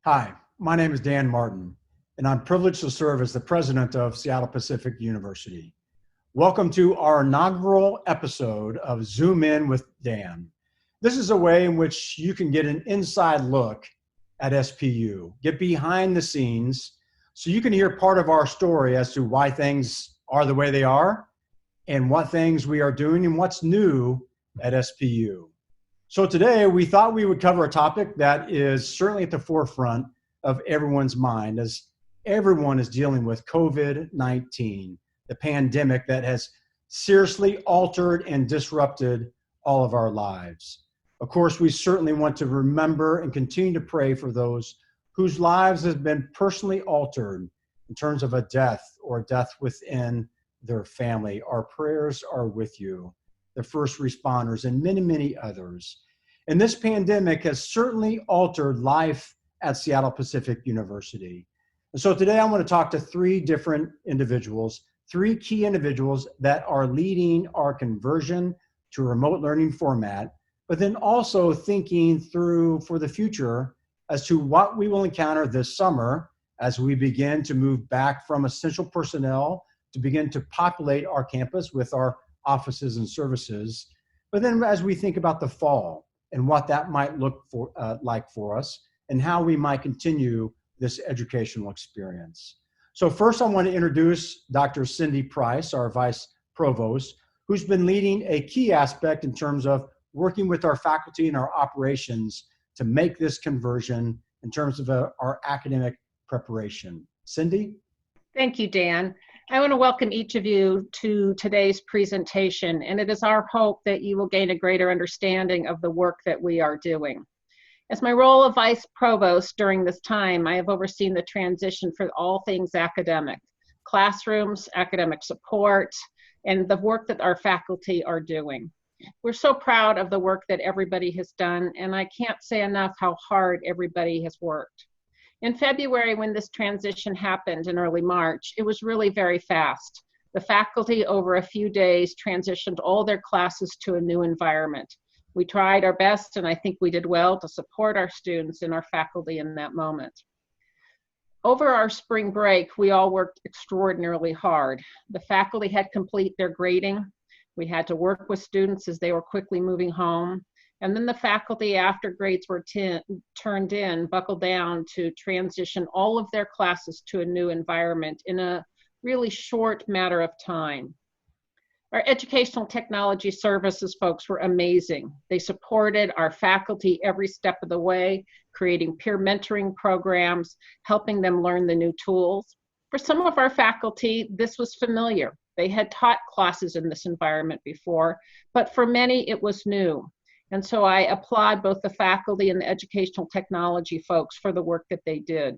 Hi, my name is Dan Martin, and I'm privileged to serve as the president of Seattle Pacific University. Welcome to our inaugural episode of Zoom In with Dan. This is a way in which you can get an inside look at SPU, get behind the scenes, so you can hear part of our story as to why things are the way they are and what things we are doing and what's new at SPU. So today we thought we would cover a topic that is certainly at the forefront of everyone's mind as everyone is dealing with COVID-19, the pandemic that has seriously altered and disrupted all of our lives. Of course, we certainly want to remember and continue to pray for those whose lives have been personally altered in terms of a death or death within their family. Our prayers are with you, the first responders, and many, many others. And this pandemic has certainly altered life at Seattle Pacific University. And so today I want to talk to three different individuals, three key individuals that are leading our conversion to a remote learning format, but then also thinking through for the future as to what we will encounter this summer as we begin to move back from essential personnel to begin to populate our campus with our offices and services. But then as we think about the fall and what that might look like for us and how we might continue this educational experience. So first I want to introduce Dr. Cindy Price, our Vice Provost, who's been leading a key aspect in terms of working with our faculty and our operations to make this conversion in terms of our academic preparation. Cindy? Thank you, Dan. I want to welcome each of you to today's presentation, and it is our hope that you will gain a greater understanding of the work that we are doing. As my role of Vice Provost during this time, I have overseen the transition for all things academic, classrooms, academic support, and the work that our faculty are doing. We're so proud of the work that everybody has done, and I can't say enough how hard everybody has worked. In February, when this transition happened in early March, it was really very fast. The faculty over a few days transitioned all their classes to a new environment. We tried our best, and I think we did well to support our students and our faculty in that moment. Over our spring break, we all worked extraordinarily hard. The faculty had complete their grading. We had to work with students as they were quickly moving home. And then the faculty, after grades were turned in, buckled down to transition all of their classes to a new environment in a really short matter of time. Our educational technology services folks were amazing. They supported our faculty every step of the way, creating peer mentoring programs, helping them learn the new tools. For some of our faculty, this was familiar. They had taught classes in this environment before, but for many, it was new. And so I applaud both the faculty and the educational technology folks for the work that they did.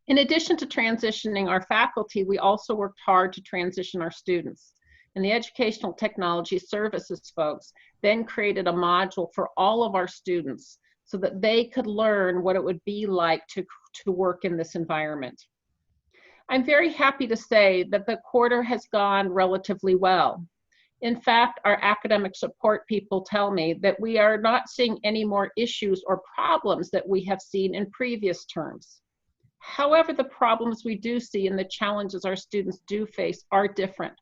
In addition to transitioning our faculty, we also worked hard to transition our students. And the educational technology services folks then created a module for all of our students so that they could learn what it would be like to work in this environment. I'm very happy to say that the quarter has gone relatively well. In fact, our academic support people tell me that we are not seeing any more issues or problems that we have seen in previous terms. However, the problems we do see and the challenges our students do face are different.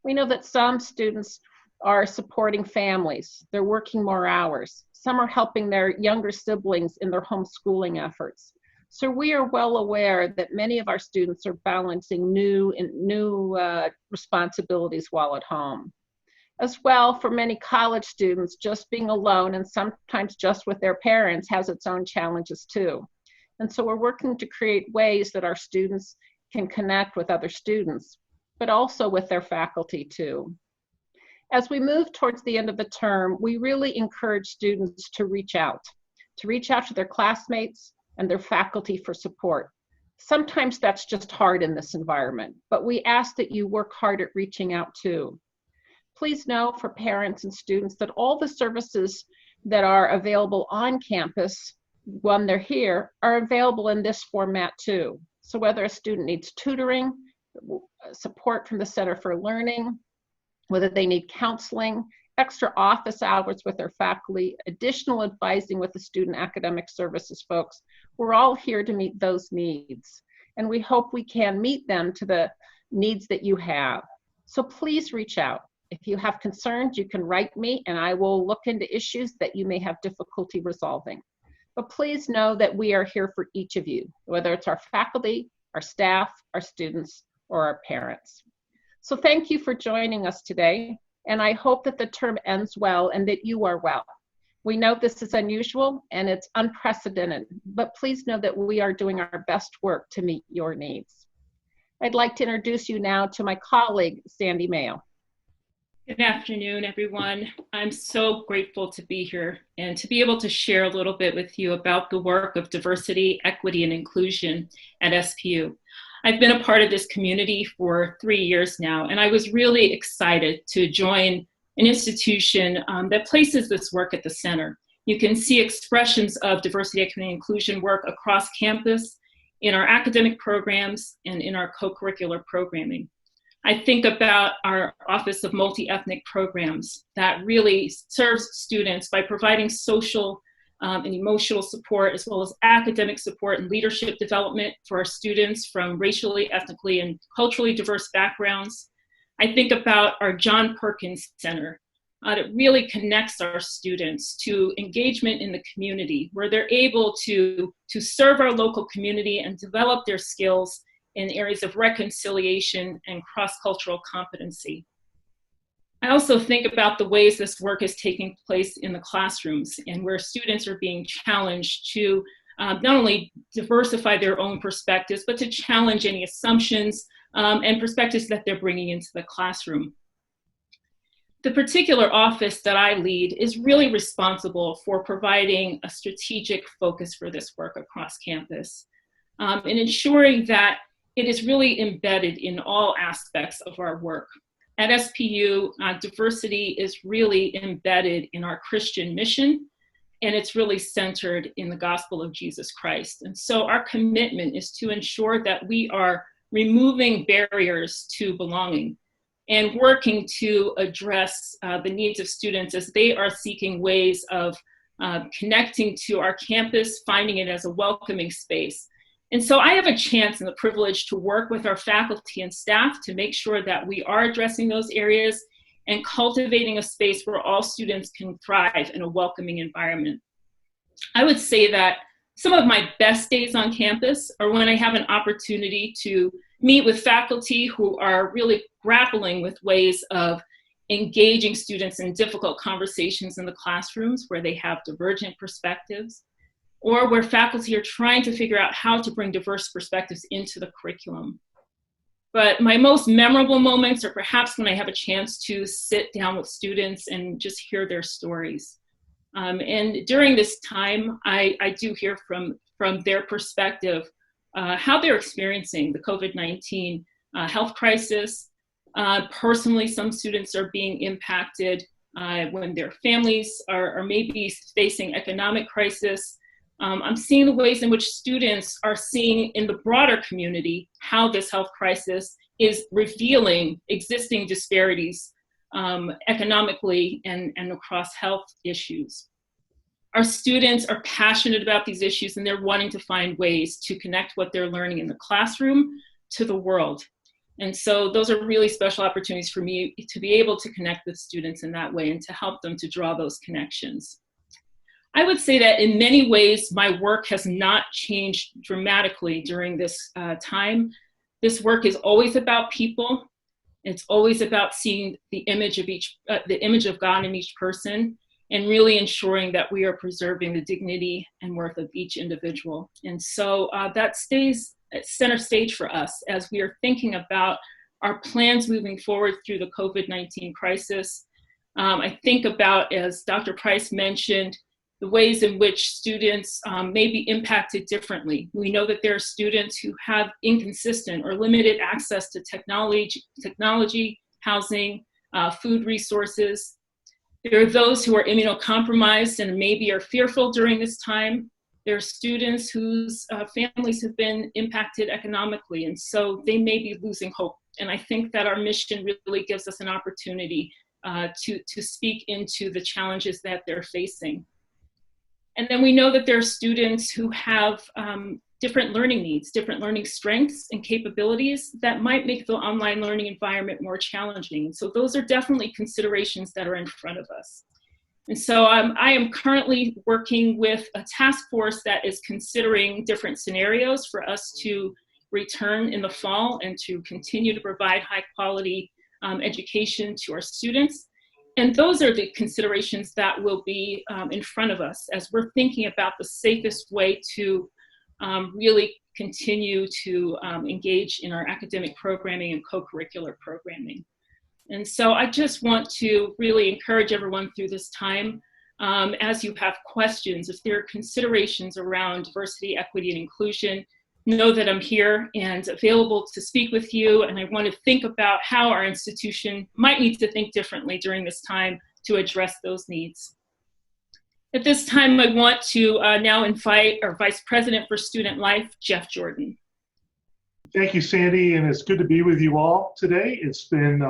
We know that some students are supporting families. They're working more hours. Some are helping their younger siblings in their homeschooling efforts. So we are well aware that many of our students are balancing new responsibilities while at home. As well, for many college students, just being alone and sometimes just with their parents has its own challenges too. And so we're working to create ways that our students can connect with other students, but also with their faculty too. As we move towards the end of the term, we really encourage students to reach out to their classmates and their faculty for support. Sometimes that's just hard in this environment, but we ask that you work hard at reaching out too. Please know for parents and students that all the services that are available on campus when they're here are available in this format too. So whether a student needs tutoring, support from the Center for Learning, whether they need counseling, extra office hours with our faculty, additional advising with the student academic services folks. We're all here to meet those needs. And we hope we can meet them to the needs that you have. So please reach out. If you have concerns, you can write me and I will look into issues that you may have difficulty resolving. But please know that we are here for each of you, whether it's our faculty, our staff, our students, or our parents. So thank you for joining us today. And I hope that the term ends well and that you are well. We know this is unusual and it's unprecedented, but please know that we are doing our best work to meet your needs. I'd like to introduce you now to my colleague, Sandy Mayo. Good afternoon, everyone. I'm so grateful to be here and to be able to share a little bit with you about the work of diversity, equity, and inclusion at SPU. I've been a part of this community for 3 years now, and I was really excited to join an institution that places this work at the center. You can see expressions of diversity, equity, and inclusion work across campus, in our academic programs, and in our co-curricular programming. I think about our Office of Multi-Ethnic Programs that really serves students by providing social and emotional support, as well as academic support and leadership development for our students from racially, ethnically, and culturally diverse backgrounds. I think about our John Perkins Center that really connects our students to engagement in the community, where they're able to serve our local community and develop their skills in areas of reconciliation and cross-cultural competency. I also think about the ways this work is taking place in the classrooms and where students are being challenged to not only diversify their own perspectives, but to challenge any assumptions and perspectives that they're bringing into the classroom. The particular office that I lead is really responsible for providing a strategic focus for this work across campus and ensuring that it is really embedded in all aspects of our work. At SPU, diversity is really embedded in our Christian mission, and it's really centered in the gospel of Jesus Christ. And so our commitment is to ensure that we are removing barriers to belonging and working to address the needs of students as they are seeking ways of connecting to our campus, finding it as a welcoming space. And so I have a chance and the privilege to work with our faculty and staff to make sure that we are addressing those areas and cultivating a space where all students can thrive in a welcoming environment. I would say that some of my best days on campus are when I have an opportunity to meet with faculty who are really grappling with ways of engaging students in difficult conversations in the classrooms where they have divergent perspectives, or where faculty are trying to figure out how to bring diverse perspectives into the curriculum. But my most memorable moments are perhaps when I have a chance to sit down with students and just hear their stories. And during this time, I do hear from their perspective how they're experiencing the COVID-19 health crisis. Personally, some students are being impacted when their families are maybe facing economic crisis. I'm seeing the ways in which students are seeing in the broader community how this health crisis is revealing existing disparities economically and across health issues. Our students are passionate about these issues and they're wanting to find ways to connect what they're learning in the classroom to the world. And so those are really special opportunities for me to be able to connect with students in that way and to help them to draw those connections. I would say that in many ways, my work has not changed dramatically during this time. This work is always about people. It's always about seeing the image of God in each person and really ensuring that we are preserving the dignity and worth of each individual. And so that stays at center stage for us as we are thinking about our plans moving forward through the COVID-19 crisis. I think about, as Dr. Price mentioned, the ways in which students may be impacted differently. We know that there are students who have inconsistent or limited access to technology, housing, food resources. There are those who are immunocompromised and maybe are fearful during this time. There are students whose families have been impacted economically, and so they may be losing hope. And I think that our mission really gives us an opportunity to speak into the challenges that they're facing. And then we know that there are students who have different learning needs, different learning strengths and capabilities that might make the online learning environment more challenging. So those are definitely considerations that are in front of us. And so I am currently working with a task force that is considering different scenarios for us to return in the fall and to continue to provide high quality education to our students. And those are the considerations that will be in front of us as we're thinking about the safest way to really continue to engage in our academic programming and co-curricular programming. And so I just want to really encourage everyone through this time, as you have questions, if there are considerations around diversity, equity, and inclusion, know that I'm here and available to speak with you. And I want to think about how our institution might need to think differently during this time to address those needs. At this time, I want to now invite our Vice President for Student Life, Jeff Jordan. Thank you, Sandy, and it's good to be with you all today. It's been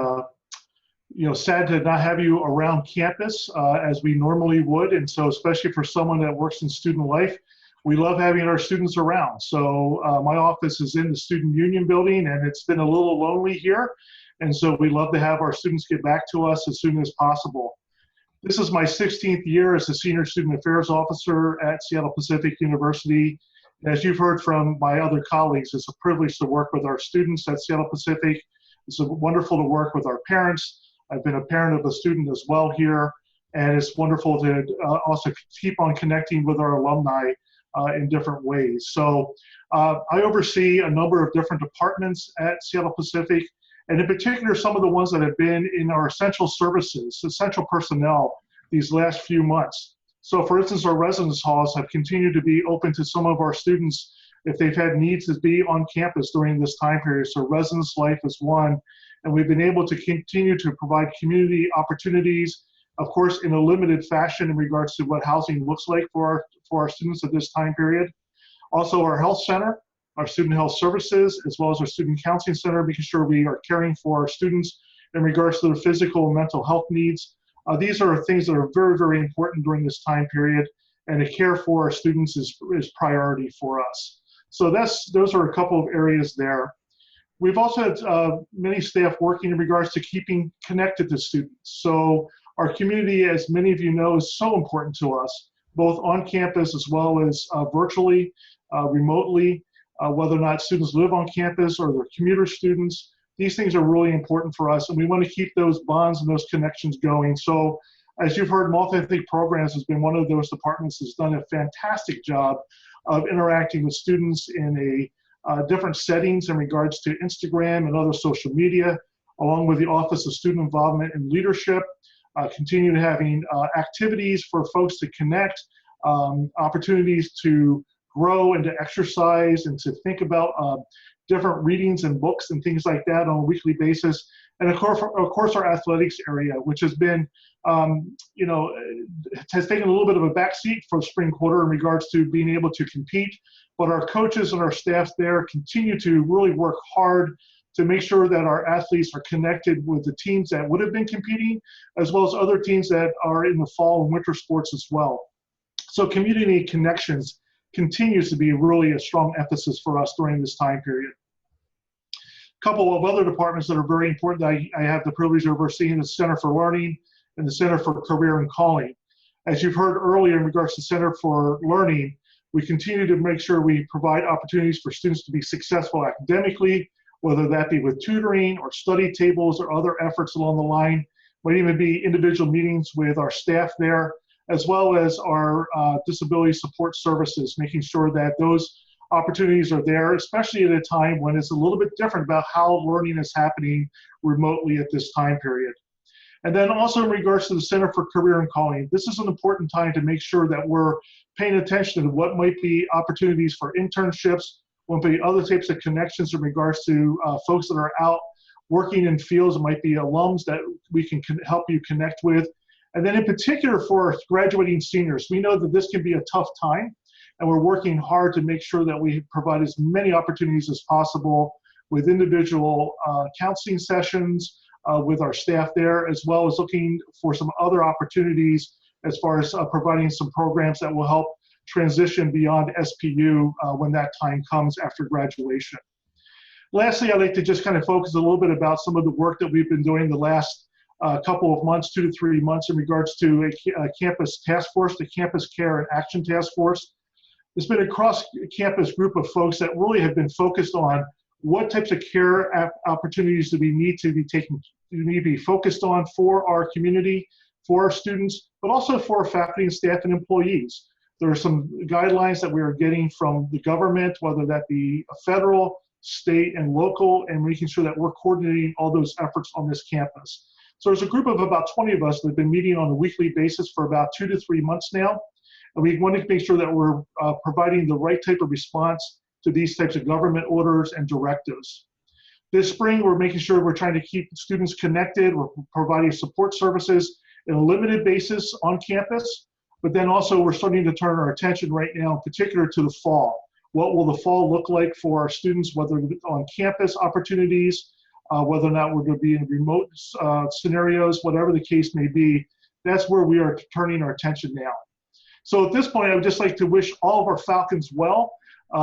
sad to not have you around campus as we normally would, and so especially for someone that works in student life, we love having our students around. So my office is in the Student Union building, and it's been a little lonely here, and so we love to have our students get back to us as soon as possible. This is my 16th year as a Senior Student Affairs Officer at Seattle Pacific University. As you've heard from my other colleagues, it's a privilege to work with our students at Seattle Pacific. It's wonderful to work with our parents. I've been a parent of a student as well here, and it's wonderful to also keep on connecting with our alumni in different ways. So I oversee a number of different departments at Seattle Pacific, and in particular, some of the ones that have been in our essential services, essential personnel these last few months. So for instance, our residence halls have continued to be open to some of our students if they've had needs to be on campus during this time period. So residence life is one, and we've been able to continue to provide community opportunities, of course, in a limited fashion in regards to what housing looks like for our students at this time period. Also our health center, our student health services, as well as our student counseling center, making sure we are caring for our students in regards to their physical and mental health needs. These are things that are very, very important during this time period, and the care for our students is priority for us. So those are a couple of areas there. We've also had many staff working in regards to keeping connected to students. So our community, as many of you know, is so important to us, both on campus as well as virtually, remotely, whether or not students live on campus or they're commuter students. These things are really important for us, and we want to keep those bonds and those connections going. So as you've heard, Multi-Ethnic Programs has been one of those departments that's done a fantastic job of interacting with students in different settings in regards to Instagram and other social media, along with the Office of Student Involvement and Leadership, continue to having activities for folks to connect, opportunities to grow and to exercise and to think about different readings and books and things like that on a weekly basis. And of course our athletics area, which has been, has taken a little bit of a backseat for spring quarter in regards to being able to compete. But our coaches and our staff there continue to really work hard to make sure that our athletes are connected with the teams that would have been competing, as well as other teams that are in the fall and winter sports as well. So community connections continues to be really a strong emphasis for us during this time period. A couple of other departments that are very important that I have the privilege of overseeing: the Center for Learning and the Center for Career and Calling. As you've heard earlier in regards to Center for Learning, we continue to make sure we provide opportunities for students to be successful academically, whether that be with tutoring or study tables or other efforts along the line. Might even be individual meetings with our staff there, as well as our disability support services, making sure that those opportunities are there, especially at a time when it's a little bit different about how learning is happening remotely at this time period. And then also in regards to the Center for Career and Calling, this is an important time to make sure that we're paying attention to what might be opportunities for internships, what might be other types of connections in regards to folks that are out working in fields. It might be alums that we can help you connect with. And then in particular for graduating seniors, we know that this can be a tough time, and we're working hard to make sure that we provide as many opportunities as possible with individual counseling sessions, with our staff there, as well as looking for some other opportunities as far as providing some programs that will help transition beyond SPU when that time comes after graduation. Lastly, I'd like to just kind of focus a little bit about some of the work that we've been doing the last couple of months, 2 to 3 months, in regards to a campus task force, the Campus Care and Action Task Force. It's been a cross-campus group of folks that really have been focused on what types of care opportunities do we need to be focused on for our community, for our students, but also for our faculty and staff and employees. There are some guidelines that we are getting from the government, whether that be federal, state, and local, and making sure that we're coordinating all those efforts on this campus. So there's a group of about 20 of us that have been meeting on a weekly basis for about 2 to 3 months now. And we want to make sure that we're providing the right type of response to these types of government orders and directives. This spring, we're making sure we're trying to keep students connected. We're providing support services in a limited basis on campus, but then also we're starting to turn our attention right now, in particular, to the fall. What will the fall look like for our students, whether on campus opportunities, whether or not we're going to be in remote scenarios, whatever the case may be. That's where we are turning our attention now. So at this point, I would just like to wish all of our Falcons well.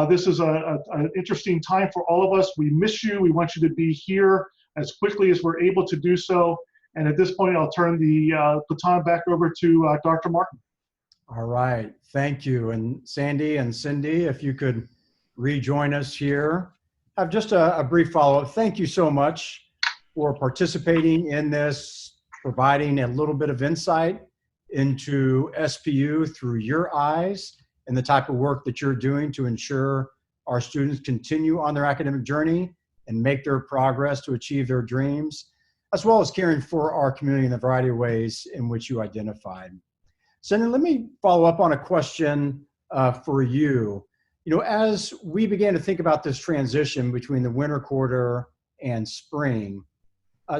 This is an interesting time for all of us. We miss you. We want you to be here as quickly as we're able to do so. And at this point, I'll turn the baton back over to Dr. Martin. All right, thank you. And Sandy and Cindy, if you could rejoin us here. Have just a brief follow-up. Thank you so much for participating in this, providing a little bit of insight into SPU through your eyes and the type of work that you're doing to ensure our students continue on their academic journey and make their progress to achieve their dreams, as well as caring for our community in the variety of ways in which you identified. Cindy, let me follow up on a question for you. You know, as we began to think about this transition between the winter quarter and spring,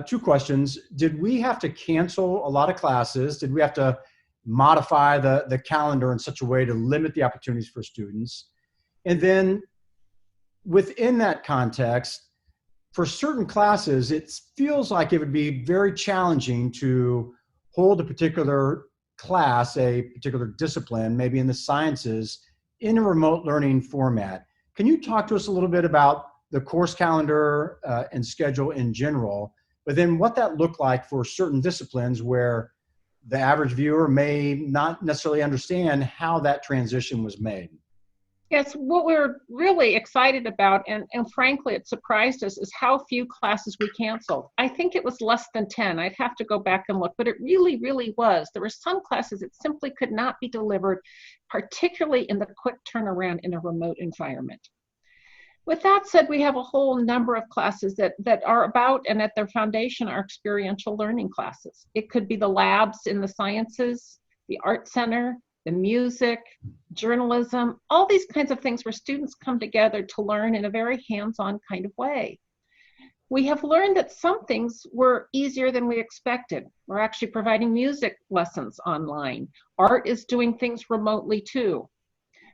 2 questions. Did we have to cancel a lot of classes? Did we have to modify the calendar in such a way to limit the opportunities for students? And then within that context, for certain classes, it feels like it would be very challenging to hold a particular class, a particular discipline, maybe in the sciences, in a remote learning format. Can you talk to us a little bit about the course calendar and schedule in general, but then what that looked like for certain disciplines where the average viewer may not necessarily understand how that transition was made? Yes, what we're really excited about, and frankly, it surprised us, is how few classes we canceled. I think it was less than 10. I'd have to go back and look, but it really, really was. There were some classes that simply could not be delivered, particularly in the quick turnaround in a remote environment. With that said, we have a whole number of classes that are about, and at their foundation, are experiential learning classes. It could be the labs in the sciences, the art center, the music, journalism, all these kinds of things where students come together to learn in a very hands-on kind of way. We have learned that some things were easier than we expected. We're actually providing music lessons online. Art is doing things remotely too.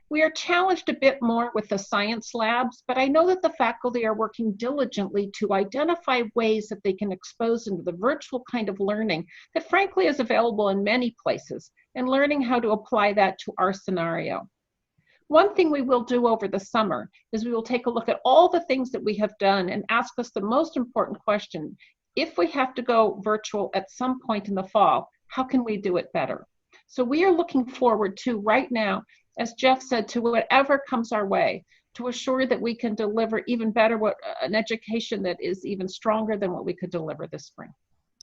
We are challenged a bit more with the science labs, but I know that the faculty are working diligently to identify ways that they can expose into the virtual kind of learning that frankly is available in many places, and learning how to apply that to our scenario. One thing we will do over the summer is we will take a look at all the things that we have done and ask us the most important question. If we have to go virtual at some point in the fall, how can we do it better? So we are looking forward to right now, as Jeff said, to whatever comes our way, to assure that we can deliver even better an education that is even stronger than what we could deliver this spring.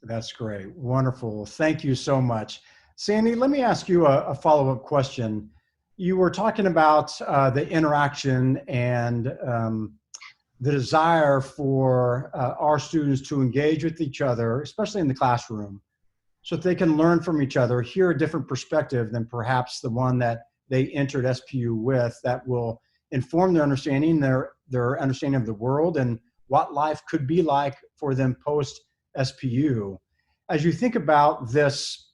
That's great. Wonderful. Thank you so much. Sandy, let me ask you a follow-up question. You were talking about the interaction and the desire for our students to engage with each other, especially in the classroom, so that they can learn from each other, hear a different perspective than perhaps the one that they entered SPU with, that will inform their understanding, their understanding of the world and what life could be like for them post SPU. As you think about this,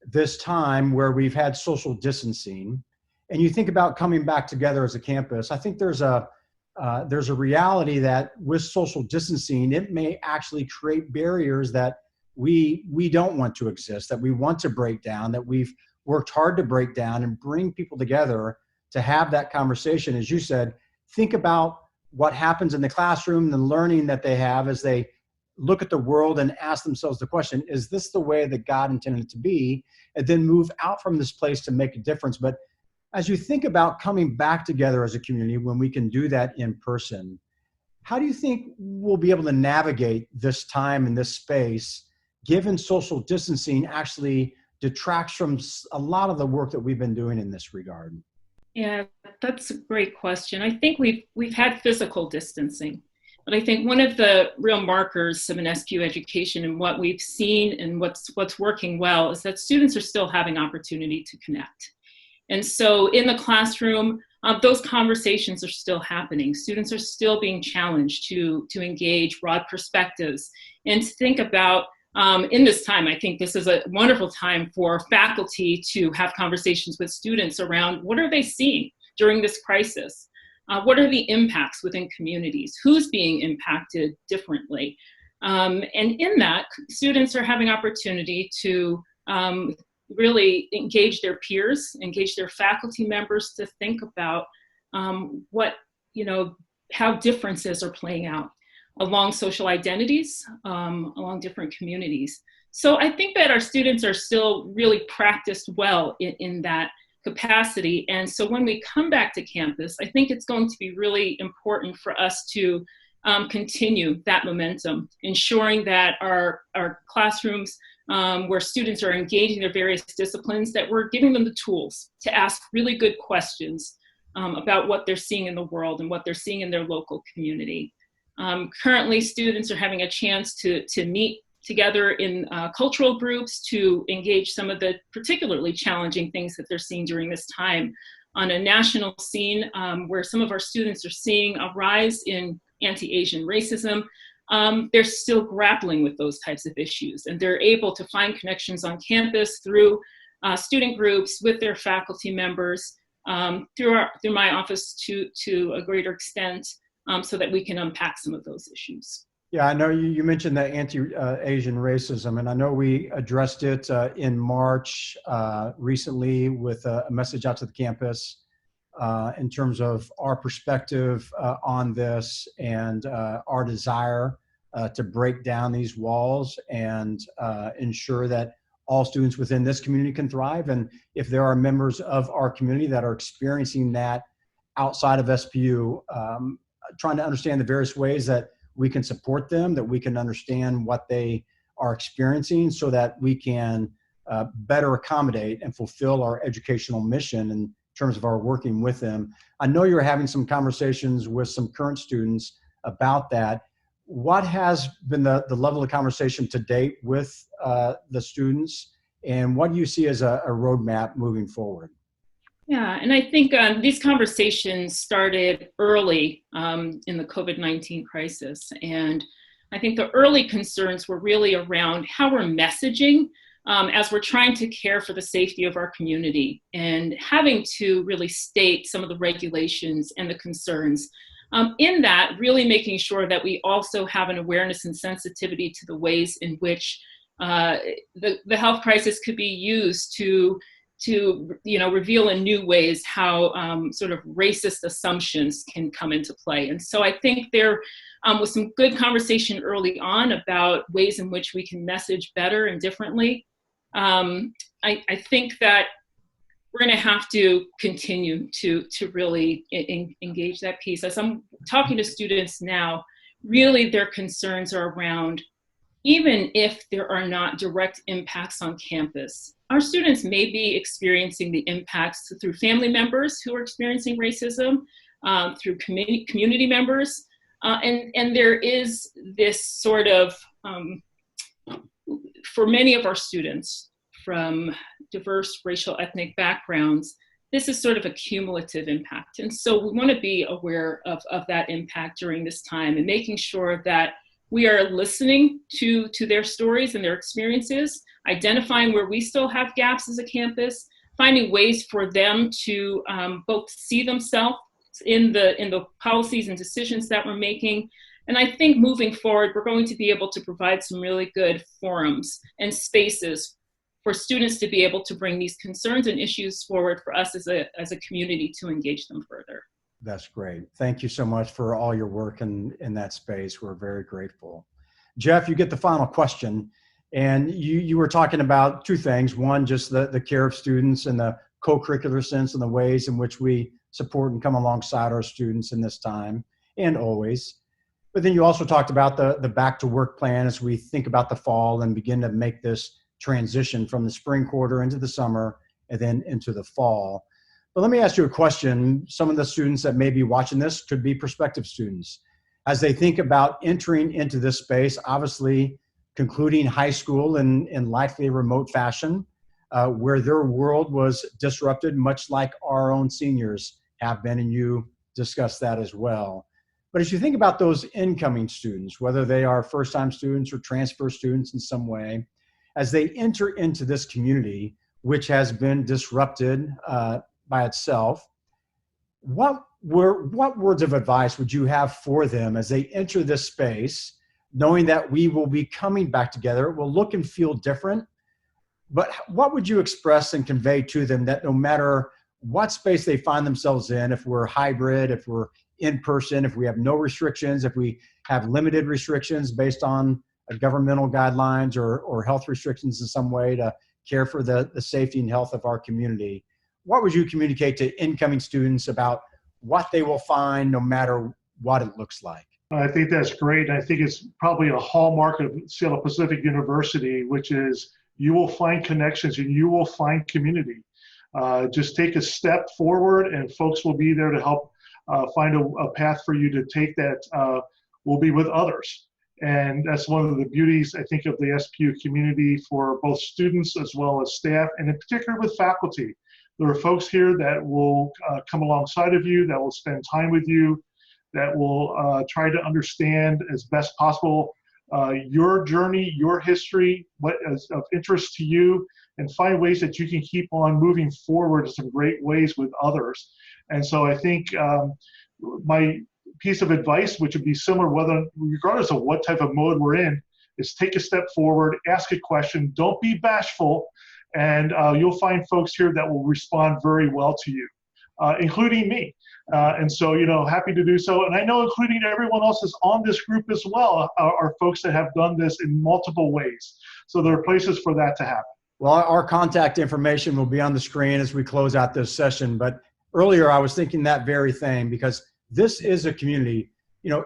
this time where we've had social distancing, and you think about coming back together as a campus, I think there's a there's a reality that with social distancing, it may actually create barriers that we don't want to exist, that we want to break down, that we've worked hard to break down and bring people together to have that conversation. As you said, think about what happens in the classroom, the learning that they have as they look at the world and ask themselves the question, is this the way that God intended it to be? And then move out from this place to make a difference. But as you think about coming back together as a community, when we can do that in person, how do you think we'll be able to navigate this time and this space, given social distancing actually detracts from a lot of the work that we've been doing in this regard? Yeah, that's a great question. I think we've had physical distancing, but I think one of the real markers of an SPU education and what we've seen and what's working well is that students are still having opportunity to connect. And so in the classroom, those conversations are still happening. Students are still being challenged to engage broad perspectives and to think about, in this time, I think this is a wonderful time for faculty to have conversations with students around what are they seeing during this crisis? What are the impacts within communities? Who's being impacted differently? And in that, students are having opportunity to really engage their peers, engage their faculty members to think about how differences are playing out along social identities, along different communities. So I think that our students are still really practiced well in that capacity. And so when we come back to campus, I think it's going to be really important for us to continue that momentum, ensuring that our classrooms where students are engaging their various disciplines, that we're giving them the tools to ask really good questions about what they're seeing in the world and what they're seeing in their local community. Currently, students are having a chance to meet together in cultural groups to engage some of the particularly challenging things that they're seeing during this time. On a national scene, where some of our students are seeing a rise in anti-Asian racism, they're still grappling with those types of issues, and they're able to find connections on campus through student groups with their faculty members, through my office to a greater extent, so that we can unpack some of those issues. Yeah, I know you mentioned the anti-Asian racism, and I know we addressed it in March recently with a message out to the campus in terms of our perspective on this and our desire to break down these walls and ensure that all students within this community can thrive. And if there are members of our community that are experiencing that outside of SPU, trying to understand the various ways that we can support them, that we can understand what they are experiencing so that we can better accommodate and fulfill our educational mission in terms of our working with them. I know you're having some conversations with some current students about that. What has been the level of conversation to date with the students, and what do you see as a roadmap moving forward? Yeah, and I think these conversations started early in the COVID-19 crisis. And I think the early concerns were really around how we're messaging as we're trying to care for the safety of our community and having to really state some of the regulations and the concerns. In that, really making sure that we also have an awareness and sensitivity to the ways in which the health crisis could be used to reveal in new ways how sort of racist assumptions can come into play. And so I think there was some good conversation early on about ways in which we can message better and differently. I think that we're going to have to continue to really engage that piece. As I'm talking to students now, really their concerns are around, even if there are not direct impacts on campus, our students may be experiencing the impacts through family members who are experiencing racism, through community members, and there is this sort of, for many of our students from diverse racial ethnic backgrounds, this is sort of a cumulative impact. And so we want to be aware of that impact during this time and making sure that we are listening to their stories and their experiences, identifying where we still have gaps as a campus, finding ways for them to both see themselves in the policies and decisions that we're making. And I think moving forward, we're going to be able to provide some really good forums and spaces for students to be able to bring these concerns and issues forward for us as a community to engage them further. That's great. Thank you so much for all your work in that space. We're very grateful. Jeff, you get the final question. And you were talking about two things. One, just the care of students and the co-curricular sense and the ways in which we support and come alongside our students in this time and always. But then you also talked about the back to work plan as we think about the fall and begin to make this transition from the spring quarter into the summer and then into the fall. But let me ask you a question. Some of the students that may be watching this could be prospective students. As they think about entering into this space, obviously concluding high school in likely remote fashion, where their world was disrupted, much like our own seniors have been, and you discussed that as well. But as you think about those incoming students, whether they are first-time students or transfer students in some way, as they enter into this community, which has been disrupted by itself, what words of advice would you have for them as they enter this space, knowing that we will be coming back together? It will look and feel different, but what would you express and convey to them that no matter what space they find themselves in, if we're hybrid, if we're in person, if we have no restrictions, if we have limited restrictions based on governmental guidelines or health restrictions in some way to care for the safety and health of our community, what would you communicate to incoming students about what they will find no matter what it looks like? I think that's great. I think it's probably a hallmark of Seattle Pacific University, which is you will find connections and you will find community. Just take a step forward and folks will be there to help find a path for you to take that will be with others. And that's one of the beauties, I think, of the SPU community for both students as well as staff, and in particular with faculty. There are folks here that will come alongside of you, that will spend time with you, that will try to understand as best possible your journey, your history, what is of interest to you, and find ways that you can keep on moving forward in some great ways with others. And so I think my piece of advice, which would be similar, regardless of what type of mode we're in, is take a step forward, ask a question, don't be bashful, and you'll find folks here that will respond very well to you, including me. And so, happy to do so. And I know including everyone else is on this group as well are folks that have done this in multiple ways. So there are places for that to happen. Well, our contact information will be on the screen as we close out this session. But earlier I was thinking that very thing, because this is a community,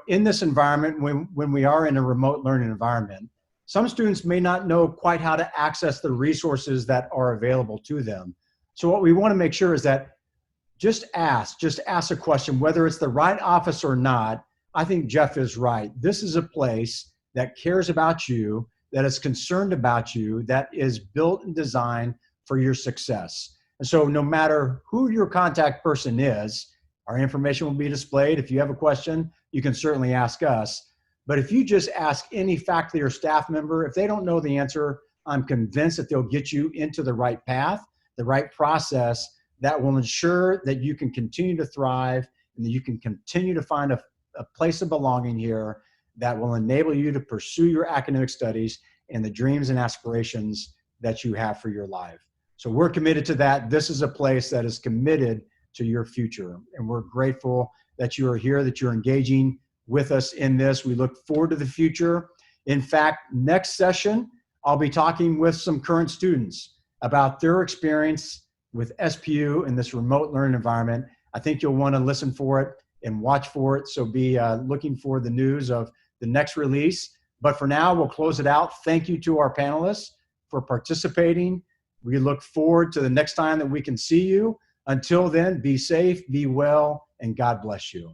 in this environment, when we are in a remote learning environment, some students may not know quite how to access the resources that are available to them. So what we want to make sure is that just ask a question, whether it's the right office or not. I think Jeff is right. This is a place that cares about you, that is concerned about you, that is built and designed for your success. And so no matter who your contact person is, our information will be displayed. If you have a question, you can certainly ask us. But if you just ask any faculty or staff member, if they don't know the answer, I'm convinced that they'll get you into the right path, the right process that will ensure that you can continue to thrive and that you can continue to find a place of belonging here that will enable you to pursue your academic studies and the dreams and aspirations that you have for your life. So we're committed to that. This is a place that is committed to your future. And we're grateful that you are here, that you're engaging with us in this. We look forward to the future. In fact, next session, I'll be talking with some current students about their experience with SPU in this remote learning environment. I think you'll want to listen for it and watch for it. So be looking for the news of the next release. But for now, we'll close it out. Thank you to our panelists for participating. We look forward to the next time that we can see you. Until then, be safe, be well, and God bless you.